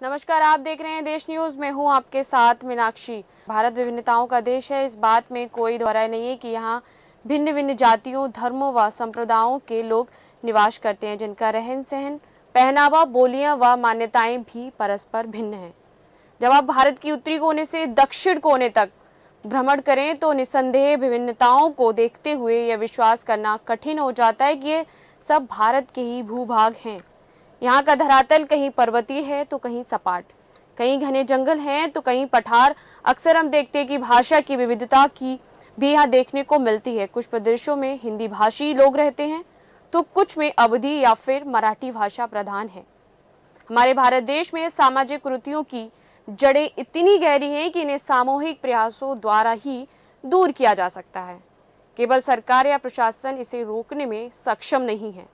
नमस्कार, आप देख रहे हैं देश न्यूज। में हूं आपके साथ मीनाक्षी। भारत विभिन्नताओं का देश है, इस बात में कोई दो राय नहीं है कि यहाँ भिन्न भिन्न जातियों, धर्मों व संप्रदायों के लोग निवास करते हैं, जिनका रहन सहन, पहनावा, बोलियां व मान्यताएं भी परस्पर भिन्न हैं। जब आप भारत की उत्तरी कोने से दक्षिण कोने तक भ्रमण करें तो निस्संदेह विभिन्नताओं को देखते हुए यह विश्वास करना कठिन हो जाता है कि ये सब भारत के ही भूभाग हैं। यहाँ का धरातल कहीं पर्वतीय है तो कहीं सपाट, कहीं घने जंगल हैं तो कहीं पठार। अक्सर हम देखते हैं कि भाषा की विविधता की भी यहाँ देखने को मिलती है। कुछ प्रदेशों में हिंदी भाषी लोग रहते हैं तो कुछ में अवधी या फिर मराठी भाषा प्रधान है। हमारे भारत देश में सामाजिक कुरीतियों की जड़ें इतनी गहरी हैं कि इन्हें सामूहिक प्रयासों द्वारा ही दूर किया जा सकता है। केवल सरकार या प्रशासन इसे रोकने में सक्षम नहीं है।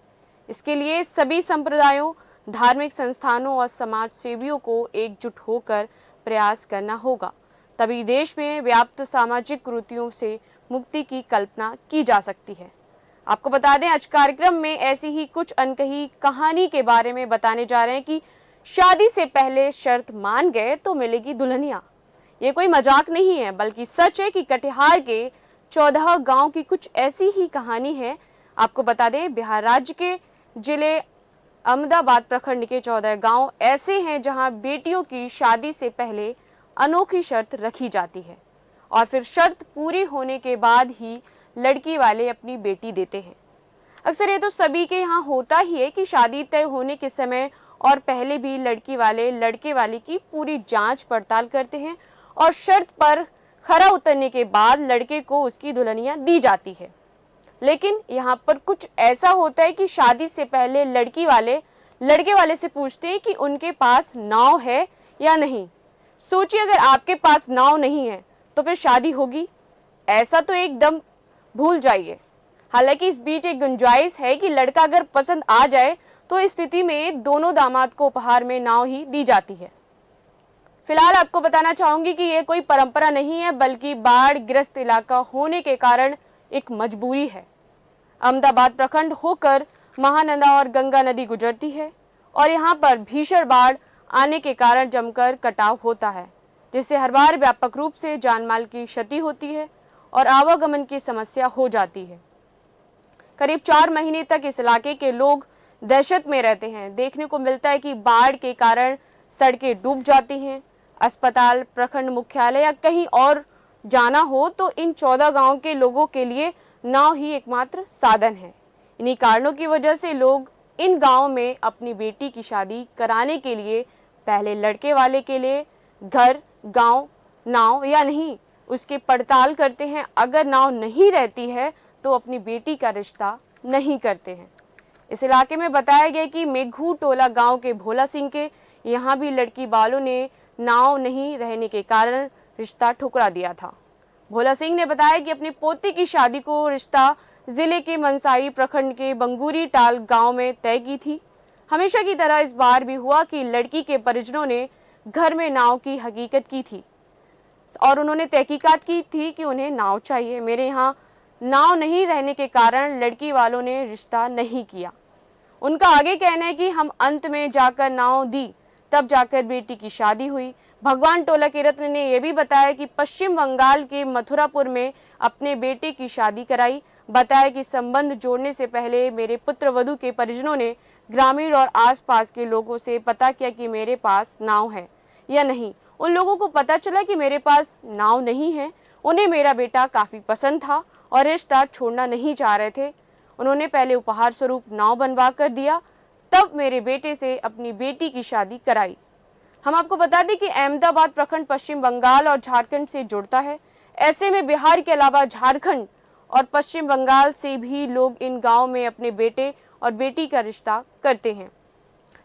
इसके लिए सभी संप्रदायों, धार्मिक संस्थानों और समाज सेवियों को एकजुट होकर प्रयास करना होगा। तभी देश में व्याप्त सामाजिक कुरीतियों से मुक्ति की कल्पना की जा सकती है। आपको बता दें, आज कार्यक्रम में ऐसी ही कुछ अनकही कहानी के बारे में बताने जा रहे हैं कि शादी से पहले शर्त मान गए तो मिलेगी दुल्हनिया। ये कोई मजाक नहीं है, बल्कि सच है कि कटिहार के 14 गांव की कुछ ऐसी ही कहानी है। आपको बता दें, बिहार राज्य के जिले अहमदाबाद प्रखंड के 14 गांव ऐसे हैं जहां बेटियों की शादी से पहले अनोखी शर्त रखी जाती है और फिर शर्त पूरी होने के बाद ही लड़की वाले अपनी बेटी देते हैं। अक्सर ये तो सभी के यहाँ होता ही है कि शादी तय होने के समय और पहले भी लड़की वाले लड़के वाले की पूरी जांच पड़ताल करते हैं और शर्त पर खरा उतरने के बाद लड़के को उसकी दुल्हनिया दी जाती है। लेकिन यहाँ पर कुछ ऐसा होता है कि शादी से पहले लड़की वाले लड़के वाले से पूछते हैं कि उनके पास नाव है या नहीं। सोचिए, अगर आपके पास नाव नहीं है तो फिर शादी होगी? ऐसा तो एकदम भूल जाइए। हालांकि इस बीच एक गुंजाइश है कि लड़का अगर पसंद आ जाए तो इस स्थिति में दोनों दामाद को उपहार में नाव ही दी जाती है। फिलहाल आपको बताना चाहूंगी कि यह कोई परंपरा नहीं है, बल्कि बाढ़ ग्रस्त इलाका होने के कारण एक मजबूरी है। अहमदाबाद प्रखंड होकर महानंदा और गंगा नदी गुजरती है और यहाँ पर भीषण बाढ़ आने के कारण जमकर कटाव होता है, जिससे हर बार व्यापक रूप से जानमाल की क्षति होती है और आवागमन की समस्या हो जाती है। करीब 4 महीने तक इस इलाके के लोग दहशत में रहते हैं। देखने को मिलता है कि बाढ़ के कारण सड़कें डूब जाती हैं। अस्पताल, प्रखंड मुख्यालय या कहीं और जाना हो तो इन 14 गांव के लोगों के लिए नाव ही एकमात्र साधन है। इन्हीं कारणों की वजह से लोग इन गांवों में अपनी बेटी की शादी कराने के लिए पहले लड़के वाले के लिए घर, गांव, नाव या नहीं, उसकी पड़ताल करते हैं। अगर नाव नहीं रहती है तो अपनी बेटी का रिश्ता नहीं करते हैं। इस इलाके में बताया गया कि मेघू टोला गांव के भोला सिंह के यहाँ भी लड़की वालों ने नाव नहीं रहने के कारण रिश्ता ठुकरा दिया था। भोला सिंह ने बताया कि अपनी पोती की शादी को रिश्ता जिले के मनसाई प्रखंड के बंगूरी टाल गांव में तय की थी। हमेशा की तरह इस बार भी हुआ कि लड़की के परिजनों ने घर में नाव की हकीकत की थी और उन्होंने तहकीकात की थी कि उन्हें नाव चाहिए। मेरे यहाँ नाव नहीं रहने के कारण लड़की वालों ने रिश्ता नहीं किया। उनका आगे कहना है कि हम अंत में जाकर नाव दी, तब जाकर बेटी की शादी हुई। भगवान टोला के रत्न ने यह भी बताया कि पश्चिम बंगाल के मथुरापुर में अपने बेटे की शादी कराई। बताया कि संबंध जोड़ने से पहले मेरे पुत्र वधू के परिजनों ने ग्रामीण और आसपास के लोगों से पता किया कि मेरे पास नाव है या नहीं। उन लोगों को पता चला कि मेरे पास नाव नहीं है। उन्हें मेरा बेटा काफ़ी पसंद था और रिश्ता छोड़ना नहीं चाह रहे थे। उन्होंने पहले उपहार स्वरूप नाव बनवा कर दिया, तब मेरे बेटे से अपनी बेटी की शादी कराई। हम आपको बता दें कि अहमदाबाद प्रखंड पश्चिम बंगाल और झारखंड से जुड़ता है। ऐसे में बिहार के अलावा झारखंड और पश्चिम बंगाल से भी लोग इन गाँव में अपने बेटे और बेटी का रिश्ता करते हैं।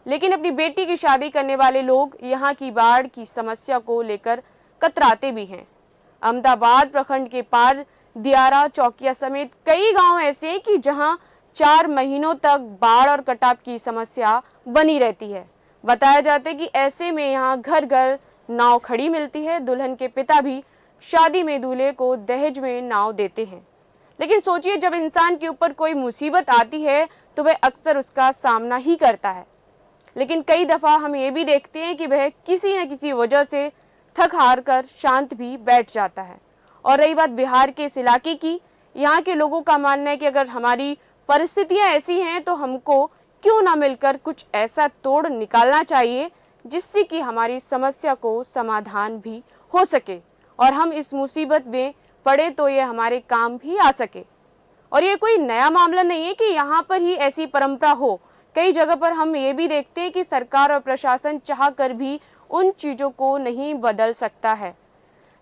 लेकिन अपनी बेटी की शादी करने वाले लोग यहाँ की बाढ़ की समस्या को लेकर कतराते भी हैं। अहमदाबाद प्रखंड के पार दियारा, चौकिया समेत कई गांव ऐसे हैं कि जहां 4 महीनों तक बाढ़ और कटाव की समस्या बनी रहती है। बताया जाता है कि ऐसे में यहाँ घर घर नाव खड़ी मिलती है। दुल्हन के पिता भी शादी में दूल्हे को दहेज में नाव देते हैं। लेकिन सोचिए, जब इंसान के ऊपर कोई मुसीबत आती है तो वह अक्सर उसका सामना ही करता है। लेकिन कई दफ़ा हम ये भी देखते हैं कि वह किसी न किसी वजह से थक हार कर शांत भी बैठ जाता है। और रही बात बिहार के इस इलाके की, यहाँ के लोगों का मानना है कि अगर हमारी परिस्थितियाँ ऐसी हैं तो हमको क्यों ना मिलकर कुछ ऐसा तोड़ निकालना चाहिए जिससे कि हमारी समस्या को समाधान भी हो सके और हम इस मुसीबत में पड़े तो ये हमारे काम भी आ सके। और ये कोई नया मामला नहीं है कि यहाँ पर ही ऐसी परंपरा हो। कई जगह पर हम ये भी देखते हैं कि सरकार और प्रशासन चाह कर भी उन चीज़ों को नहीं बदल सकता है।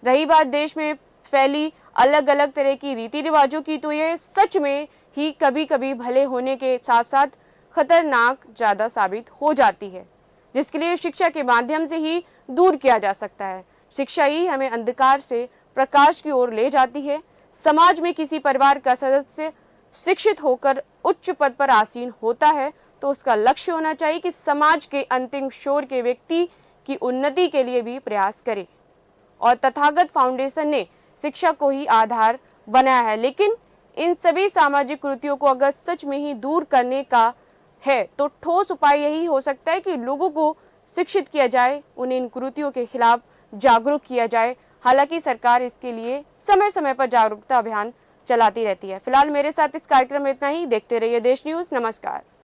रही बात देश में फैली अलग अलग तरह की रीति रिवाजों की, तो ये सच में ही कभी कभी भले होने के साथ साथ खतरनाक ज़्यादा साबित हो जाती है, जिसके लिए शिक्षा के माध्यम से ही दूर किया जा सकता है। शिक्षा ही हमें अंधकार से प्रकाश की ओर ले जाती है। समाज में किसी परिवार का सदस्य शिक्षित होकर उच्च पद पर आसीन होता है तो उसका लक्ष्य होना चाहिए कि समाज के अंतिम छोर के व्यक्ति की उन्नति के लिए भी प्रयास करे। और तथागत फाउंडेशन ने शिक्षा को ही आधार बनाया है, लेकिन इन सभी सामाजिक कुरीतियों को अगर सच में ही दूर करने का है तो ठोस उपाय यही हो सकता है कि लोगों को शिक्षित किया जाए, उन्हें इन कुरीतियों के खिलाफ जागरूक किया जाए। हालांकि सरकार इसके लिए समय समय पर जागरूकता अभियान चलाती रहती है। फिलहाल मेरे साथ इस कार्यक्रम में इतना ही। देखते रहिए देश न्यूज़। नमस्कार।